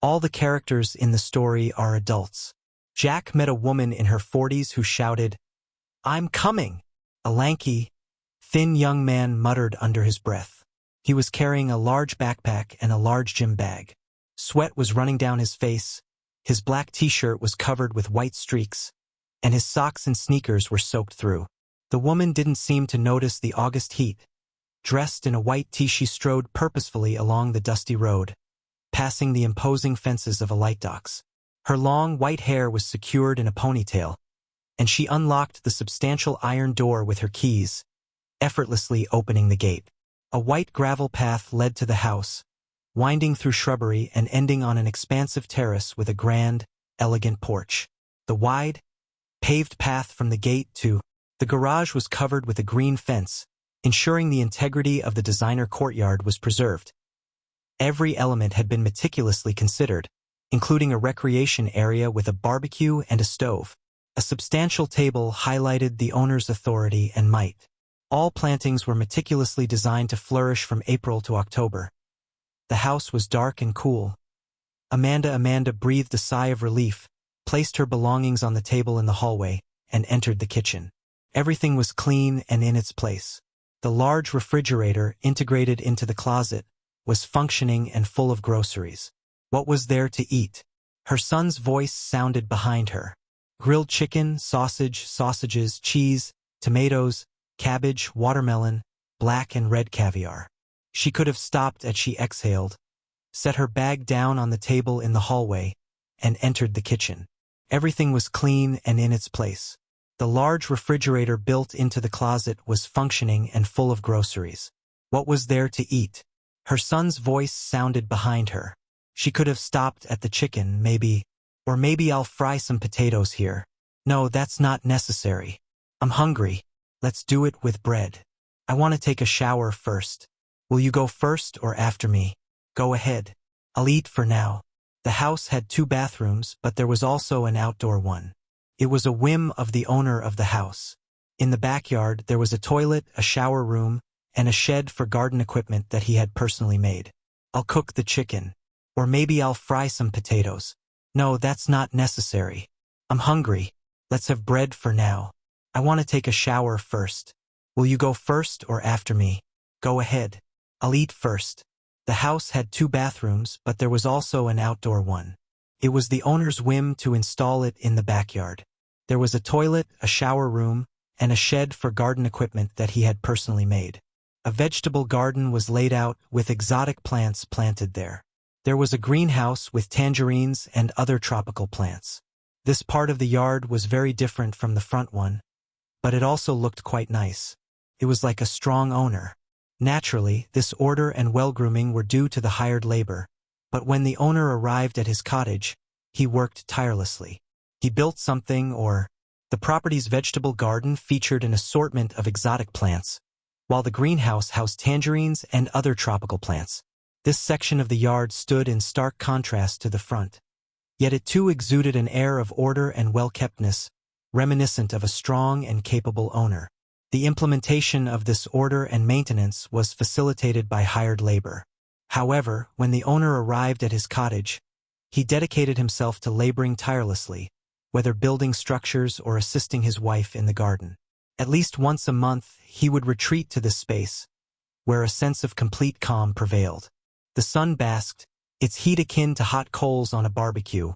All the characters in the story are adults. Jack met a woman in her 40s who shouted, "I'm coming!" A lanky, thin young man muttered under his breath. He was carrying a large backpack and a large gym bag. Sweat was running down his face, his black t-shirt was covered with white streaks, and his socks and sneakers were soaked through. The woman didn't seem to notice the August heat. Dressed in a white tee, she strode purposefully along the dusty road, passing the imposing fences of a light docks. Her long white hair was secured in a ponytail, and she unlocked the substantial iron door with her keys, effortlessly opening the gate. A white gravel path led to the house, winding through shrubbery and ending on an expansive terrace with a grand, elegant porch. The wide, paved path from the gate to the garage was covered with a green fence, ensuring the integrity of the designer courtyard was preserved. Every element had been meticulously considered, including a recreation area with a barbecue and a stove. A substantial table highlighted the owner's authority and might. All plantings were meticulously designed to flourish from April to October. The house was dark and cool. Amanda breathed a sigh of relief, placed her belongings on the table in the hallway, and entered the kitchen. Everything was clean and in its place. The large refrigerator, integrated into the closet, was functioning and full of groceries. What was there to eat? Her son's voice sounded behind her. Grilled chicken, sausages, cheese, tomatoes, cabbage, watermelon, black and red caviar. She could have stopped as she exhaled, set her bag down on the table in the hallway, and entered the kitchen. Everything was clean and in its place. The large refrigerator built into the closet was functioning and full of groceries. What was there to eat? Her son's voice sounded behind her. She could have stopped at the chicken, maybe. Or maybe I'll fry some potatoes here. No, that's not necessary. I'm hungry. Let's do it with bread. I want to take a shower first. Will you go first or after me? Go ahead. I'll eat for now. The house had 2 bathrooms, but there was also an outdoor one. It was a whim of the owner of the house. In the backyard, there was a toilet, a shower room, and a shed for garden equipment that he had personally made. I'll cook the chicken. Or maybe I'll fry some potatoes. No, that's not necessary. I'm hungry. Let's have bread for now. I want to take a shower first. Will you go first or after me? Go ahead. I'll eat first. The house had 2 bathrooms, but there was also an outdoor one. It was the owner's whim to install it in the backyard. There was a toilet, a shower room, and a shed for garden equipment that he had personally made. A vegetable garden was laid out with exotic plants planted there. There was a greenhouse with tangerines and other tropical plants. This part of the yard was very different from the front one, but it also looked quite nice. It was like a strong owner. Naturally, this order and well-grooming were due to the hired labor, but when the owner arrived at his cottage, he worked tirelessly. He built something, the property's vegetable garden featured an assortment of exotic plants, while the greenhouse housed tangerines and other tropical plants. This section of the yard stood in stark contrast to the front. Yet it too exuded an air of order and well-keptness, reminiscent of a strong and capable owner. The implementation of this order and maintenance was facilitated by hired labor. However, when the owner arrived at his cottage, he dedicated himself to laboring tirelessly, whether building structures or assisting his wife in the garden. At least once a month, he would retreat to this space, where a sense of complete calm prevailed. The sun basked, its heat akin to hot coals on a barbecue,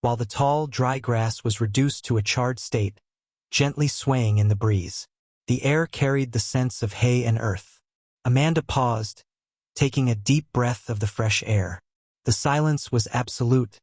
while the tall, dry grass was reduced to a charred state, gently swaying in the breeze. The air carried the sense of hay and earth. Amanda paused, taking a deep breath of the fresh air. The silence was absolute,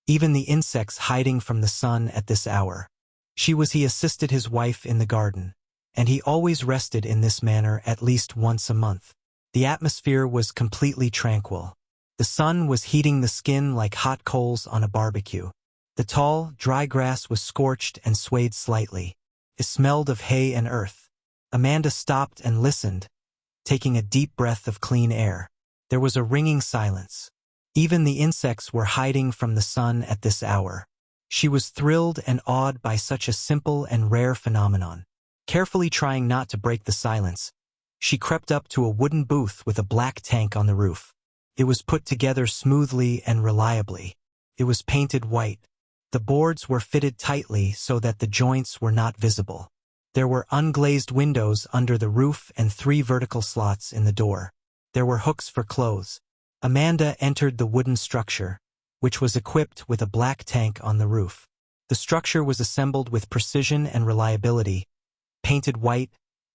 even the insects hiding from the sun at this hour. He assisted his wife in the garden, and he always rested in this manner at least once a month. The atmosphere was completely tranquil. The sun was heating the skin like hot coals on a barbecue. The tall, dry grass was scorched and swayed slightly. It smelled of hay and earth. Amanda stopped and listened, taking a deep breath of clean air. There was a ringing silence. Even the insects were hiding from the sun at this hour. She was thrilled and awed by such a simple and rare phenomenon. Carefully trying not to break the silence, she crept up to a wooden booth with a black tank on the roof. It was put together smoothly and reliably. It was painted white. The boards were fitted tightly so that the joints were not visible. There were unglazed windows under the roof and 3 vertical slots in the door. There were hooks for clothes. Amanda entered the wooden structure, which was equipped with a black tank on the roof. The structure was assembled with precision and reliability, painted white,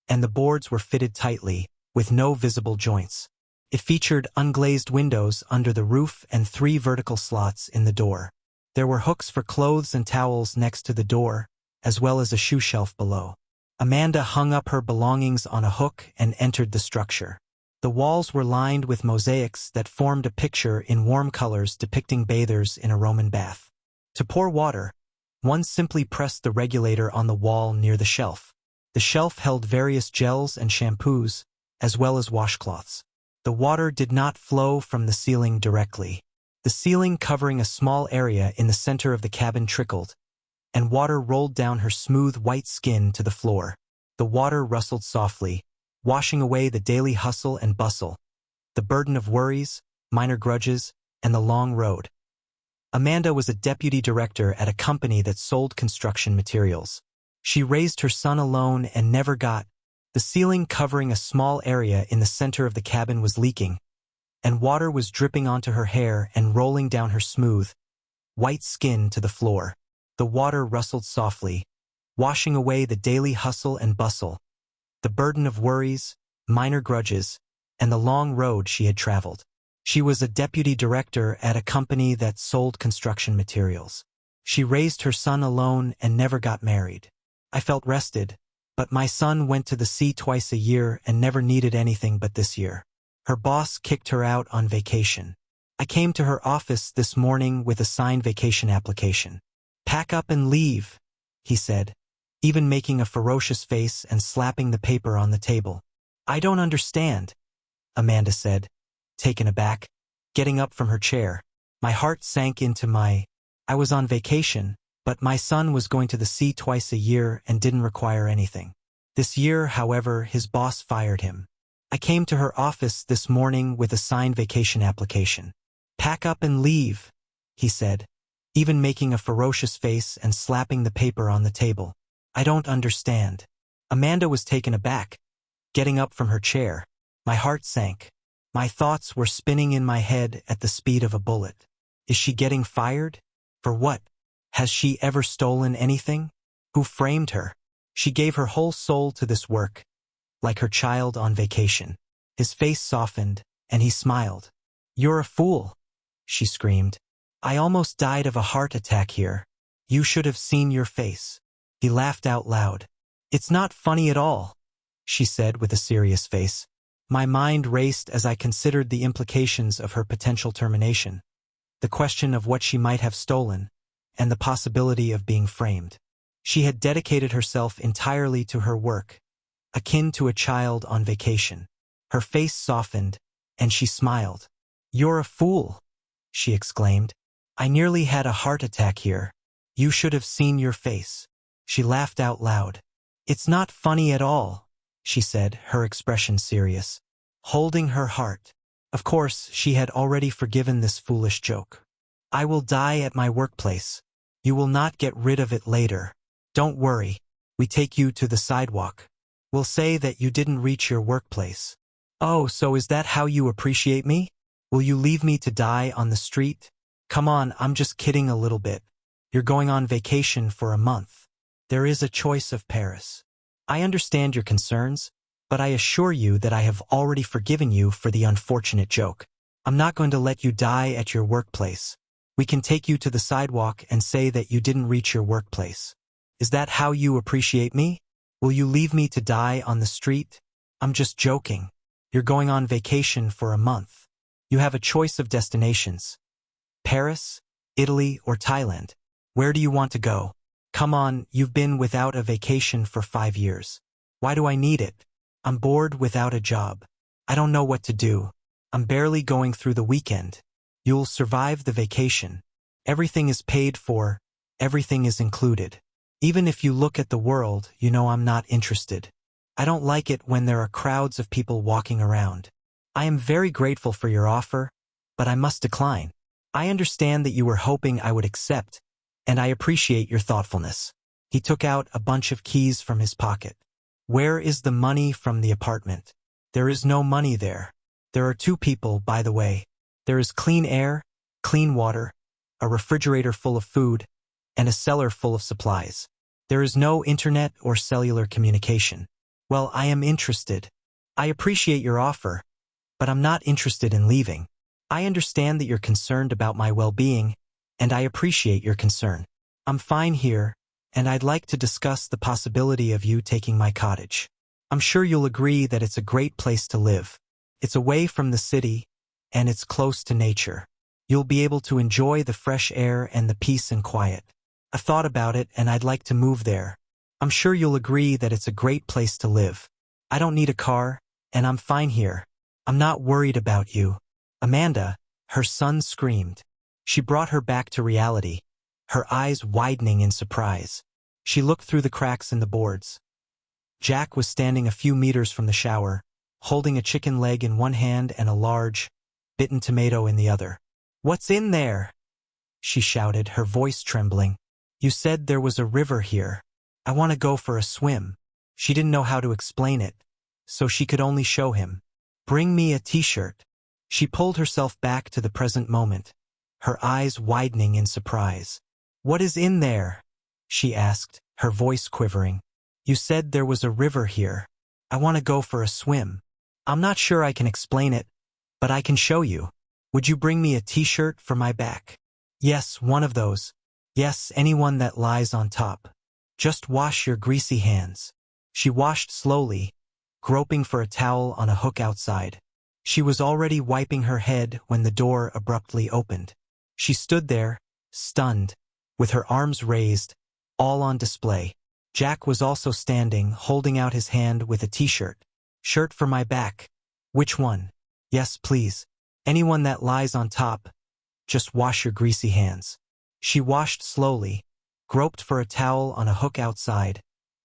and the boards were fitted tightly, with no visible joints. It featured unglazed windows under the roof and 3 vertical slots in the door. There were hooks for clothes and towels next to the door, as well as a shoe shelf below. Amanda hung up her belongings on a hook and entered the structure. The walls were lined with mosaics that formed a picture in warm colors depicting bathers in a Roman bath. To pour water, one simply pressed the regulator on the wall near the shelf. The shelf held various gels and shampoos, as well as washcloths. The water did not flow from the ceiling directly. The ceiling covering a small area in the center of the cabin trickled, and water rolled down her smooth white skin to the floor. The water rustled softly, washing away the daily hustle and bustle, the burden of worries, minor grudges, and the long road. Amanda was a deputy director at a company that sold construction materials. She raised her son alone and never got. The ceiling covering a small area in the center of the cabin was leaking, and water was dripping onto her hair and rolling down her smooth, white skin to the floor. The water rustled softly, washing away the daily hustle and bustle, the burden of worries, minor grudges, and the long road she had traveled. She was a deputy director at a company that sold construction materials. She raised her son alone and never got married. I felt rested, but my son went to the sea twice a year and never needed anything but this year. Her boss kicked her out on vacation. I came to her office this morning with a signed vacation application. "Pack up and leave," he said, even making a ferocious face and slapping the paper on the table. "I don't understand," Amanda said, taken aback, getting up from her chair. My heart sank into I was on vacation, but my son was going to the sea twice a year and didn't require anything. This year, however, his boss fired him. I came to her office this morning with a signed vacation application. "Pack up and leave," he said, even making a ferocious face and slapping the paper on the table. "I don't understand." Amanda was taken aback, getting up from her chair. My heart sank. My thoughts were spinning in my head at the speed of a bullet. Is she getting fired? For what? Has she ever stolen anything? Who framed her? She gave her whole soul to this work, like her child on vacation. His face softened, and he smiled. "You're a fool," she screamed. "I almost died of a heart attack here. You should have seen your face." He laughed out loud. "It's not funny at all," she said with a serious face. My mind raced as I considered the implications of her potential termination, the question of what she might have stolen, and the possibility of being framed. She had dedicated herself entirely to her work, akin to a child on vacation. Her face softened, and she smiled. "You're a fool," she exclaimed. "I nearly had a heart attack here. You should have seen your face." She laughed out loud. "It's not funny at all," she said, her expression serious, holding her heart. Of course, she had already forgiven this foolish joke. "I will die at my workplace. You will not get rid of it later. Don't worry. We take you to the sidewalk. We'll say that you didn't reach your workplace." "Oh, so is that how you appreciate me? Will you leave me to die on the street?" "Come on, I'm just kidding a little bit. You're going on vacation for a month. There is a choice of Paris. I understand your concerns, but I assure you that I have already forgiven you for the unfortunate joke. I'm not going to let you die at your workplace. We can take you to the sidewalk and say that you didn't reach your workplace. Is that how you appreciate me? Will you leave me to die on the street? I'm just joking. You're going on vacation for a month. You have a choice of destinations. Paris, Italy, or Thailand. Where do you want to go? Come on, you've been without a vacation for 5 years. Why do I need it? I'm bored without a job. I don't know what to do. I'm barely going through the weekend. You'll survive the vacation. Everything is paid for. Everything is included. Even if you look at the world, you know I'm not interested. I don't like it when there are crowds of people walking around. I am very grateful for your offer, but I must decline. I understand that you were hoping I would accept, and I appreciate your thoughtfulness. He took out a bunch of keys from his pocket. Where is the money from the apartment? There is no money there. There are two people, by the way. There is clean air, clean water, a refrigerator full of food, and a cellar full of supplies. There is no internet or cellular communication. Well, I am interested. I appreciate your offer, but I'm not interested in leaving. I understand that you're concerned about my well-being, and I appreciate your concern. I'm fine here, and I'd like to discuss the possibility of you taking my cottage. I'm sure you'll agree that it's a great place to live. It's away from the city, and it's close to nature. You'll be able to enjoy the fresh air and the peace and quiet. I've thought about it, and I'd like to move there. I'm sure you'll agree that it's a great place to live. I don't need a car, and I'm fine here. I'm not worried about you. Amanda, her son screamed. She brought her back to reality, her eyes widening in surprise. She looked through the cracks in the boards. Jack was standing a few meters from the shower, holding a chicken leg in one hand and a large, bitten tomato in the other. "What's in there?" she shouted, her voice trembling. "You said there was a river here. I want to go for a swim." She didn't know how to explain it, so she could only show him. "Bring me a t-shirt." She pulled herself back to the present moment, her eyes widening in surprise. "What is in there?" she asked, her voice quivering. "You said there was a river here. I want to go for a swim. I'm not sure I can explain it, but I can show you. Would you bring me a t-shirt for my back?" "Yes, one of those. Yes, anyone that lies on top. Just wash your greasy hands." She washed slowly, groping for a towel on a hook outside. She was already wiping her head when the door abruptly opened. She stood there, stunned, with her arms raised, all on display. Jack was also standing, holding out his hand with a t-shirt. "Shirt for my back. Which one?" "Yes, please. Anyone that lies on top. Just wash your greasy hands." She washed slowly, groped for a towel on a hook outside,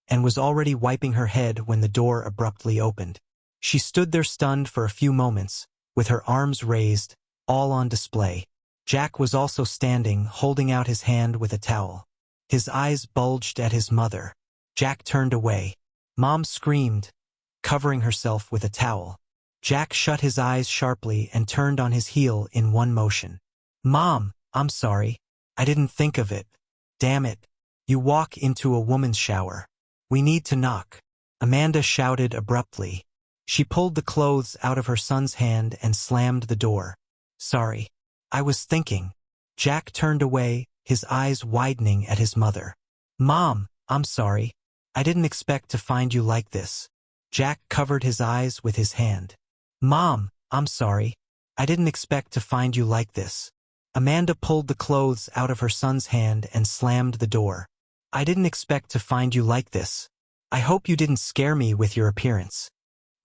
and was already wiping her head when the door abruptly opened. She stood there stunned for a few moments, with her arms raised, all on display. Jack was also standing, holding out his hand with a towel. His eyes bulged at his mother. Jack turned away. Mom screamed, covering herself with a towel. Jack shut his eyes sharply and turned on his heel in one motion. "Mom, I'm sorry. I didn't think of it. Damn it. You walk into a woman's shower. We need to knock," Amanda shouted abruptly. She pulled the clothes out of her son's hand and slammed the door. "Sorry. I was thinking." Jack turned away, his eyes widening at his mother. "Mom, I'm sorry. I didn't expect to find you like this." Jack covered his eyes with his hand. "Mom, I'm sorry. I didn't expect to find you like this." Amanda pulled the clothes out of her son's hand and slammed the door. "I didn't expect to find you like this. I hope you didn't scare me with your appearance."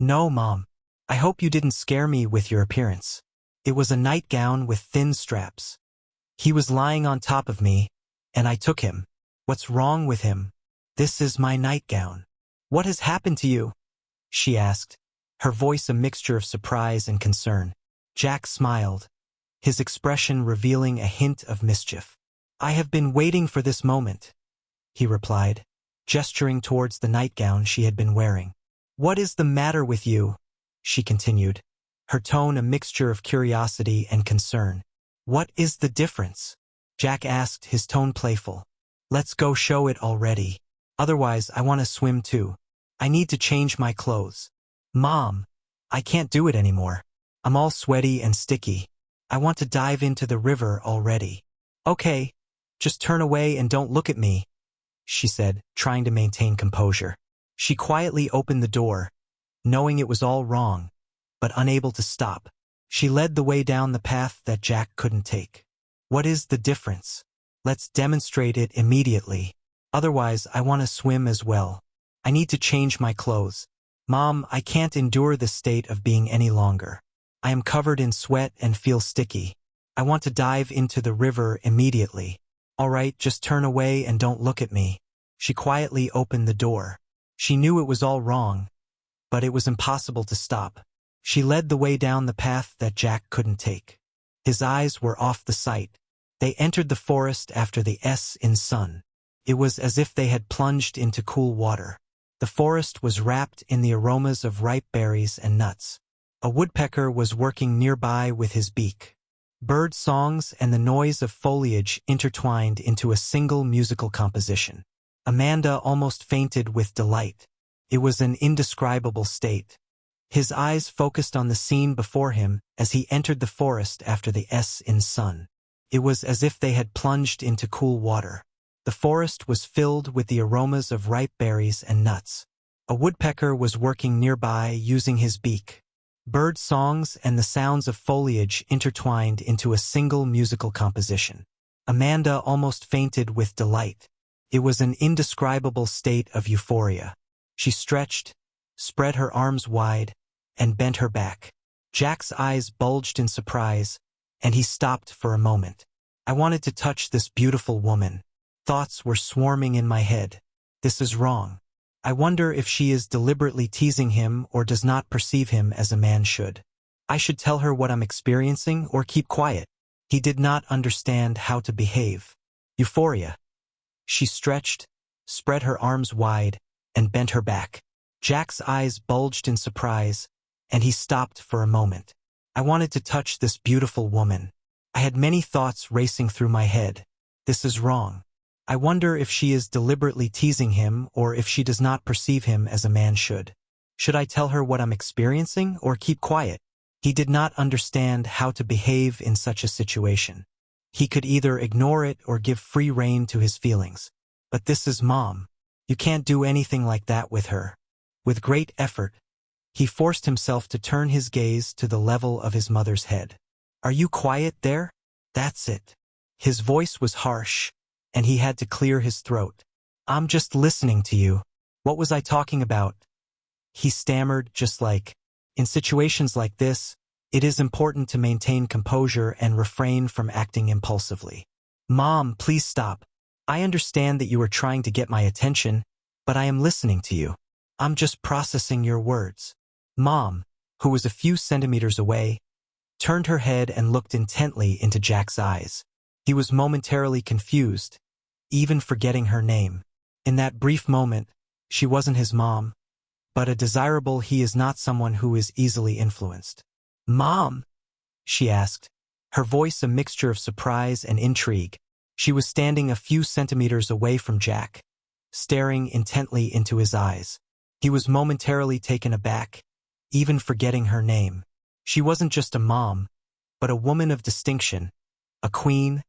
"No, Mom. I hope you didn't scare me with your appearance." It was a nightgown with thin straps. He was lying on top of me, and I took him. "What's wrong with him?" "This is my nightgown." "What has happened to you?" she asked, her voice a mixture of surprise and concern. Jack smiled, his expression revealing a hint of mischief. "I have been waiting for this moment," he replied, gesturing towards the nightgown she had been wearing. "What is the matter with you?" she continued, her tone a mixture of curiosity and concern. "What is the difference?" Jack asked, his tone playful. "Let's go show it already. Otherwise, I want to swim too. I need to change my clothes." "Mom, I can't do it anymore. I'm all sweaty and sticky. I want to dive into the river already." "Okay, just turn away and don't look at me," she said, trying to maintain composure. She quietly opened the door, knowing it was all wrong, but unable to stop. She led the way down the path that Jack couldn't take. "What is the difference? Let's demonstrate it immediately. Otherwise, I want to swim as well. I need to change my clothes. Mom, I can't endure this state of being any longer. I am covered in sweat and feel sticky. I want to dive into the river immediately." "All right, just turn away and don't look at me." She quietly opened the door. She knew it was all wrong, but it was impossible to stop. She led the way down the path that Jack couldn't take. His eyes were off the sight. They entered the forest after the S in sun. It was as if they had plunged into cool water. The forest was wrapped in the aromas of ripe berries and nuts. A woodpecker was working nearby with his beak. Bird songs and the noise of foliage intertwined into a single musical composition. Amanda almost fainted with delight. It was an indescribable state. His eyes focused on the scene before him as he entered the forest after the S in sun. It was as if they had plunged into cool water. The forest was filled with the aromas of ripe berries and nuts. A woodpecker was working nearby using his beak. Bird songs and the sounds of foliage intertwined into a single musical composition. Amanda almost fainted with delight. It was an indescribable state of euphoria. She stretched, spread her arms wide, and bent her back. Jack's eyes bulged in surprise, and he stopped for a moment. I wanted to touch this beautiful woman. Thoughts were swarming in my head. This is wrong. I wonder if she is deliberately teasing him or does not perceive him as a man should. I should tell her what I'm experiencing or keep quiet. He did not understand how to behave. Euphoria. She stretched, spread her arms wide, and bent her back. Jack's eyes bulged in surprise, and he stopped for a moment. I wanted to touch this beautiful woman. I had many thoughts racing through my head. This is wrong. I wonder if she is deliberately teasing him or if she does not perceive him as a man should. Should I tell her what I'm experiencing or keep quiet? He did not understand how to behave in such a situation. He could either ignore it or give free rein to his feelings. But this is Mom. You can't do anything like that with her. With great effort, he forced himself to turn his gaze to the level of his mother's head. Are you quiet there? That's it. His voice was harsh, and he had to clear his throat. I'm just listening to you. What was I talking about? He stammered, just like, in situations like this, it is important to maintain composure and refrain from acting impulsively. Mom, please stop. I understand that you are trying to get my attention, but I am listening to you. I'm just processing your words. Mom, who was a few centimeters away, turned her head and looked intently into Jack's eyes. He was momentarily confused, even forgetting her name. In that brief moment, she wasn't his mom, but a desirable he is not someone who is easily influenced. Mom? She asked, her voice a mixture of surprise and intrigue. She was standing a few centimeters away from Jack, staring intently into his eyes. He was momentarily taken aback, even forgetting her name. She wasn't just a mom, but a woman of distinction, a queen,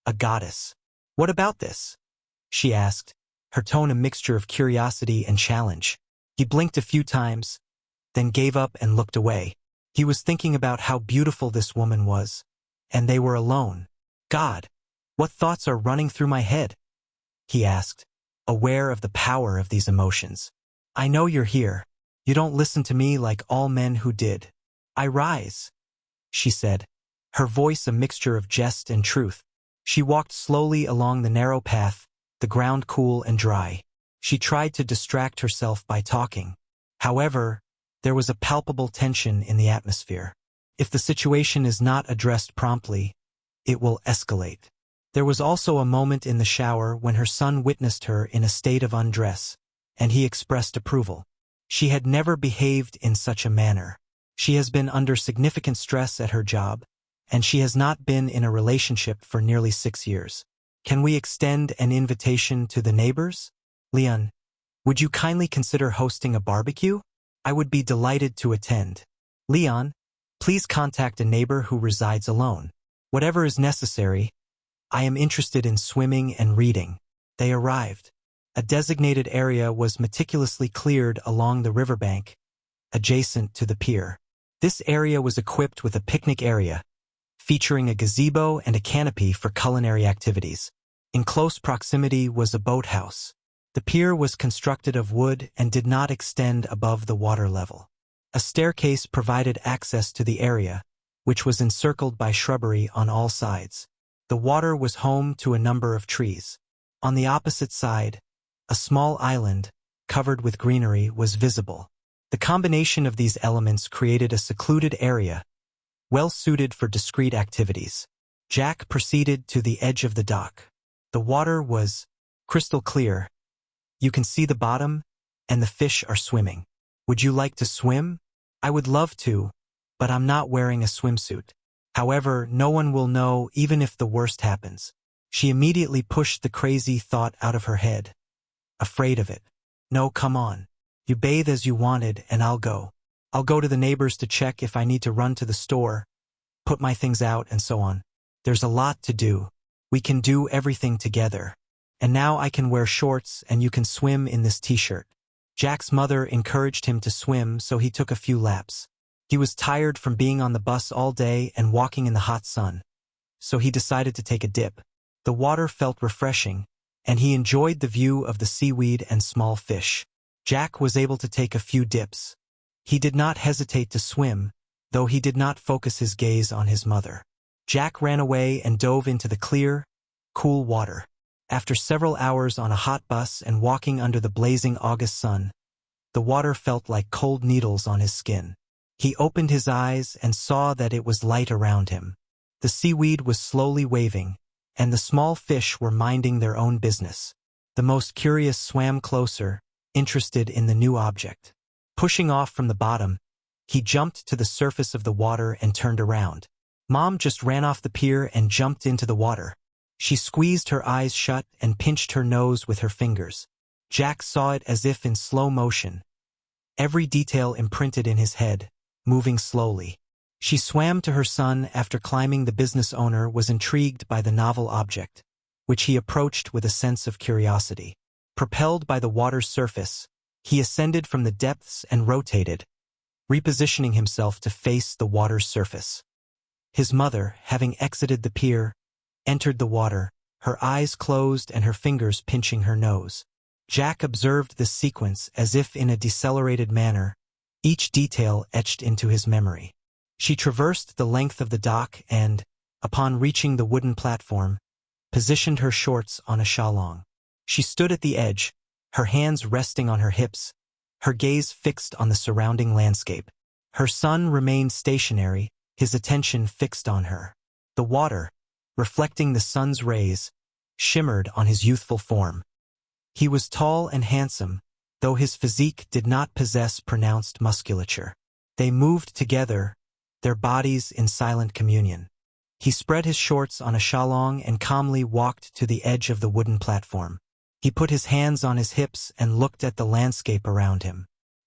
a goddess. What about this? She asked, her tone a mixture of curiosity and challenge. He blinked a few times, then gave up and looked away. He was thinking about how beautiful this woman was, and they were alone. God, what thoughts are running through my head? He asked, aware of the power of these emotions. I know you're here. You don't listen to me like all men who did. I rise, she said, her voice a mixture of jest and truth. She walked slowly along the narrow path, the ground cool and dry. She tried to distract herself by talking. However, there was a palpable tension in the atmosphere. If the situation is not addressed promptly, it will escalate. There was also a moment in the shower when her son witnessed her in a state of undress, and he expressed approval. She had never behaved in such a manner. She has been under significant stress at her job, and she has not been in a relationship for nearly 6 years. Can we extend an invitation to the neighbors? Leon, would you kindly consider hosting a barbecue? I would be delighted to attend. Leon, please contact a neighbor who resides alone. Whatever is necessary. I am interested in swimming and reading. They arrived. A designated area was meticulously cleared along the riverbank, adjacent to the pier. This area was equipped with a picnic area, featuring a gazebo and a canopy for culinary activities. In close proximity was a boathouse. The pier was constructed of wood and did not extend above the water level. A staircase provided access to the area, which was encircled by shrubbery on all sides. The water was home to a number of trees. On the opposite side, a small island, covered with greenery, was visible. The combination of these elements created a secluded area, well suited for discreet activities. Jack proceeded to the edge of the dock. The water was crystal clear. You can see the bottom, and the fish are swimming. Would you like to swim? I would love to, but I'm not wearing a swimsuit. However, no one will know even if the worst happens. She immediately pushed the crazy thought out of her head. Afraid of it. No, come on. You bathe as you wanted, and I'll go. I'll go to the neighbors to check if I need to run to the store, put my things out, and so on. There's a lot to do. We can do everything together. And now I can wear shorts and you can swim in this t-shirt. Jack's mother encouraged him to swim, so he took a few laps. He was tired from being on the bus all day and walking in the hot sun, so he decided to take a dip. The water felt refreshing, and he enjoyed the view of the seaweed and small fish. Jack was able to take a few dips. He did not hesitate to swim, though he did not focus his gaze on his mother. Jack ran away and dove into the clear, cool water. After several hours on a hot bus and walking under the blazing August sun, the water felt like cold needles on his skin. He opened his eyes and saw that it was light around him. The seaweed was slowly waving, and the small fish were minding their own business. The most curious swam closer, interested in the new object. Pushing off from the bottom, he jumped to the surface of the water and turned around. Mom just ran off the pier and jumped into the water. She squeezed her eyes shut and pinched her nose with her fingers. Jack saw it as if in slow motion. Every detail imprinted in his head, moving slowly. She swam to her son after climbing. The business owner was intrigued by the novel object, which he approached with a sense of curiosity. Propelled by the water's surface, he ascended from the depths and rotated, repositioning himself to face the water's surface. His mother, having exited the pier, entered the water, her eyes closed and her fingers pinching her nose. Jack observed this sequence as if in a decelerated manner, each detail etched into his memory. She traversed the length of the dock and, upon reaching the wooden platform, positioned her shorts on a shalong. She stood at the edge, her hands resting on her hips, her gaze fixed on the surrounding landscape. Her son remained stationary, his attention fixed on her. The water, reflecting the sun's rays, shimmered on his youthful form. He was tall and handsome, though his physique did not possess pronounced musculature. They moved together, their bodies in silent communion. He spread his shorts on a shalong and calmly walked to the edge of the wooden platform. He put his hands on his hips and looked at the landscape around him.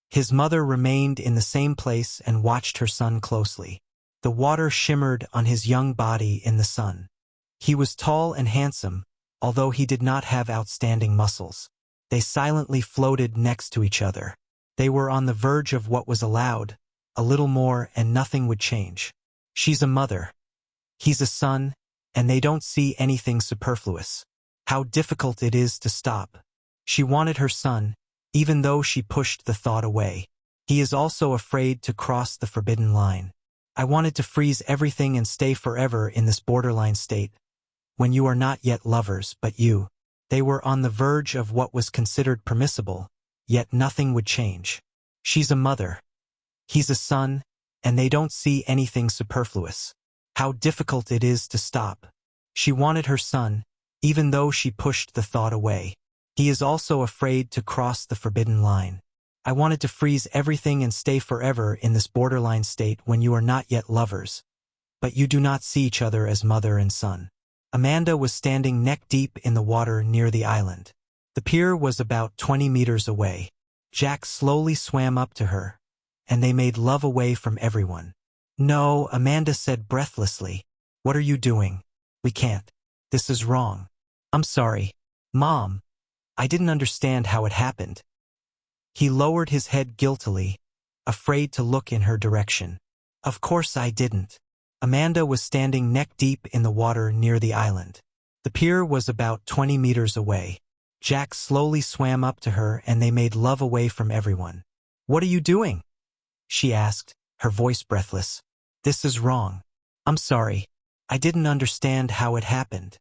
His mother remained in the same place and watched her son closely. The water shimmered on his young body in the sun. He was tall and handsome, although he did not have outstanding muscles. They silently floated next to each other. They were on the verge of what was allowed, a little more and nothing would change. She's a mother. He's a son, and they don't see anything superfluous. How difficult it is to stop. She wanted her son, even though she pushed the thought away. He is also afraid to cross the forbidden line. I wanted to freeze everything and stay forever in this borderline state, when you are not yet lovers, but you. They were on the verge of what was considered permissible, yet nothing would change. She's a mother. He's a son, and they don't see anything superfluous. How difficult it is to stop. She wanted her son, even though she pushed the thought away. He is also afraid to cross the forbidden line. I wanted to freeze everything and stay forever in this borderline state when you are not yet lovers, but you do not see each other as mother and son. Amanda was standing neck-deep in the water near the island. The pier was about 20 meters away. Jack slowly swam up to her, and they made love away from everyone. No, Amanda said breathlessly. What are you doing? We can't. This is wrong. I'm sorry. Mom. I didn't understand how it happened. He lowered his head guiltily, afraid to look in her direction. Of course I didn't. Amanda was standing neck-deep in the water near the island. The pier was about 20 meters away. Jack slowly swam up to her and they made love away from everyone. What are you doing? She asked, her voice breathless. This is wrong. I'm sorry. I didn't understand how it happened.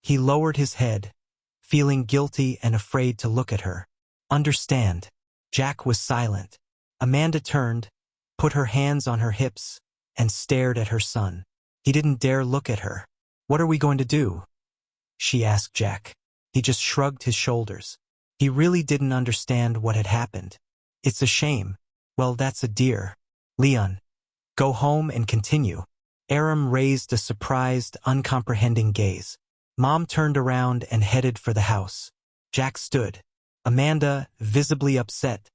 He lowered his head, feeling guilty and afraid to look at her. Understand. Jack was silent. Amanda turned, put her hands on her hips, and stared at her son. He didn't dare look at her. "What are we going to do?" she asked Jack. He just shrugged his shoulders. He really didn't understand what had happened. "It's a shame." "Well, that's a dear." "Leon, go home and continue." Aram raised a surprised, uncomprehending gaze. Mom turned around and headed for the house. Jack stood. Amanda, visibly upset,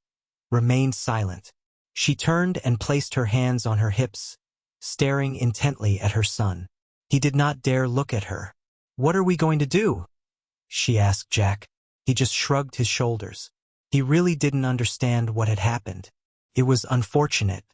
remained silent. She turned and placed her hands on her hips, staring intently at her son. He did not dare look at her. "What are we going to do?" she asked Jack. He just shrugged his shoulders. He really didn't understand what had happened. "It was unfortunate."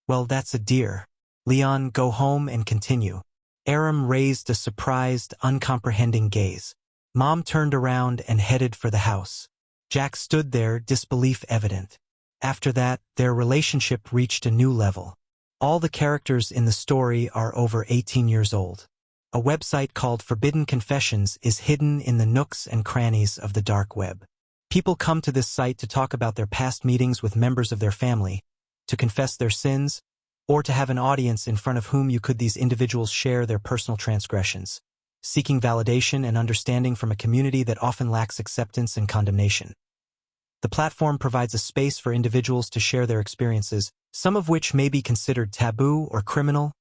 "Well, that's a dear." "Leon, go home and continue." Aram raised a surprised, uncomprehending gaze. Mom turned around and headed for the house. Jack stood there, disbelief evident. After that, their relationship reached a new level. All the characters in the story are over 18 years old. A website called Forbidden Confessions is hidden in the nooks and crannies of the dark web. People come to this site to talk about their past meetings with members of their family, to confess their sins, or to have an audience in front of whom you could these individuals share their personal transgressions, seeking validation and understanding from a community that often lacks acceptance and condemnation. The platform provides a space for individuals to share their experiences, some of which may be considered taboo or criminal,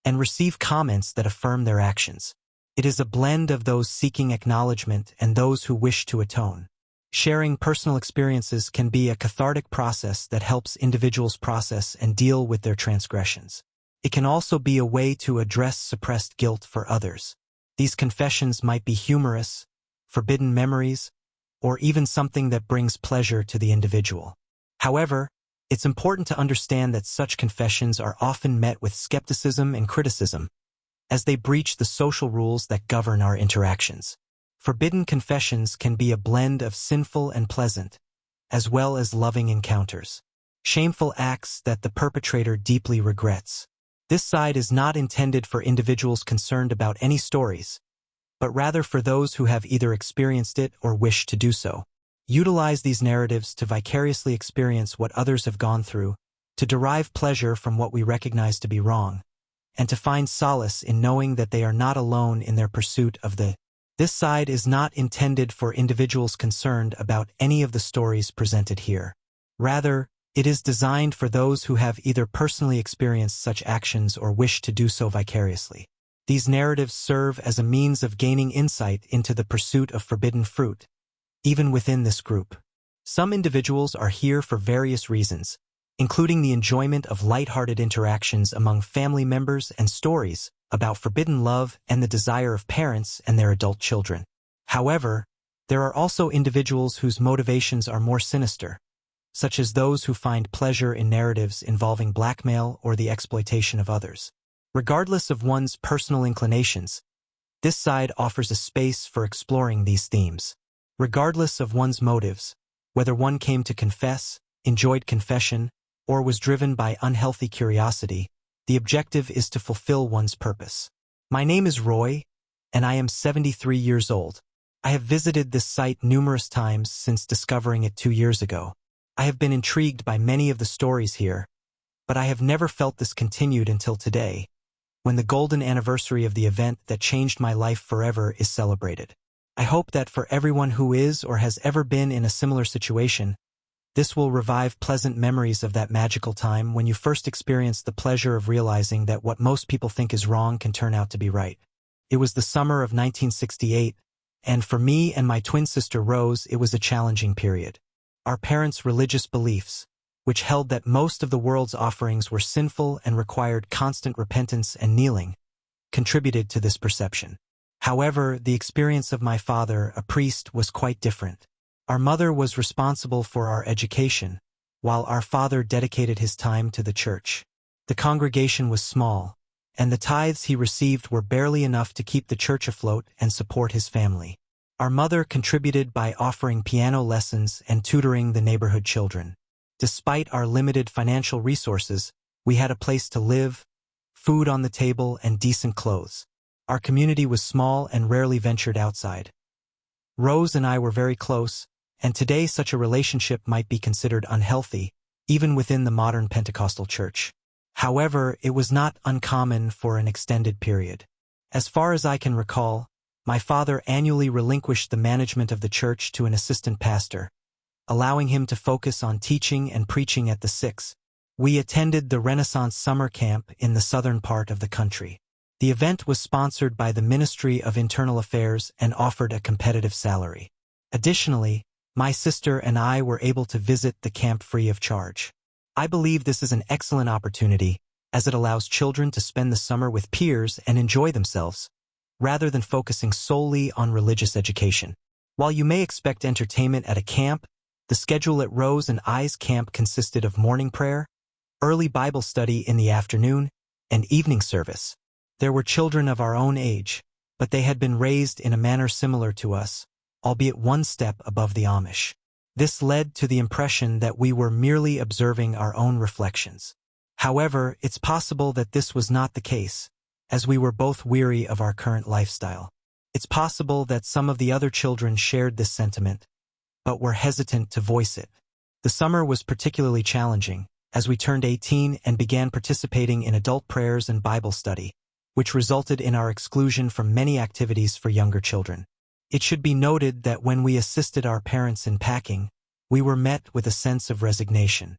and receive comments that affirm their actions. It is a blend of those seeking acknowledgement and those who wish to atone. Sharing personal experiences can be a cathartic process that helps individuals process and deal with their transgressions. It can also be a way to address suppressed guilt for others. These confessions might be humorous, forbidden memories, or even something that brings pleasure to the individual. However, it's important to understand that such confessions are often met with skepticism and criticism, as they breach the social rules that govern our interactions. Forbidden confessions can be a blend of sinful and pleasant, as well as loving encounters. Shameful acts that the perpetrator deeply regrets. This side is not intended for individuals concerned about any stories, but rather for those who have either experienced it or wish to do so. Utilize these narratives to vicariously experience what others have gone through, to derive pleasure from what we recognize to be wrong, and to find solace in knowing that they are not alone in their pursuit of the. This side is not intended for individuals concerned about any of the stories presented here. Rather, it is designed for those who have either personally experienced such actions or wish to do so vicariously. These narratives serve as a means of gaining insight into the pursuit of forbidden fruit, even within this group. Some individuals are here for various reasons, including the enjoyment of lighthearted interactions among family members and stories about forbidden love and the desire of parents and their adult children. However, there are also individuals whose motivations are more sinister, such as those who find pleasure in narratives involving blackmail or the exploitation of others. Regardless of one's personal inclinations, this side offers a space for exploring these themes. Regardless of one's motives, whether one came to confess, enjoyed confession, or was driven by unhealthy curiosity, the objective is to fulfill one's purpose. My name is Roy, and I am 73 years old. I have visited this site numerous times since discovering it 2 years ago. I have been intrigued by many of the stories here, but I have never felt this continued until today, when the golden anniversary of the event that changed my life forever is celebrated. I hope that for everyone who is or has ever been in a similar situation, this will revive pleasant memories of that magical time when you first experienced the pleasure of realizing that what most people think is wrong can turn out to be right. It was the summer of 1968, and for me and my twin sister Rose, it was a challenging period. Our parents' religious beliefs, which held that most of the world's offerings were sinful and required constant repentance and kneeling, contributed to this perception. However, the experience of my father, a priest, was quite different. Our mother was responsible for our education, while our father dedicated his time to the church. The congregation was small, and the tithes he received were barely enough to keep the church afloat and support his family. Our mother contributed by offering piano lessons and tutoring the neighborhood children. Despite our limited financial resources, we had a place to live, food on the table, and decent clothes. Our community was small and rarely ventured outside. Rose and I were very close, and today such a relationship might be considered unhealthy, even within the modern Pentecostal church. However, it was not uncommon for an extended period. As far as I can recall, my father annually relinquished the management of the church to an assistant pastor, allowing him to focus on teaching and preaching at the Six. We attended the Renaissance summer camp in the southern part of the country. The event was sponsored by the Ministry of Internal Affairs and offered a competitive salary. Additionally, my sister and I were able to visit the camp free of charge. I believe this is an excellent opportunity, as it allows children to spend the summer with peers and enjoy themselves, rather than focusing solely on religious education. While you may expect entertainment at a camp, the schedule at Rose and I's camp consisted of morning prayer, early Bible study in the afternoon, and evening service. There were children of our own age, but they had been raised in a manner similar to us, albeit one step above the Amish. This led to the impression that we were merely observing our own reflections. However, it's possible that this was not the case, as we were both weary of our current lifestyle. It's possible that some of the other children shared this sentiment, but were hesitant to voice it. The summer was particularly challenging, as we turned 18 and began participating in adult prayers and Bible study, which resulted in our exclusion from many activities for younger children. It should be noted that when we assisted our parents in packing, we were met with a sense of resignation.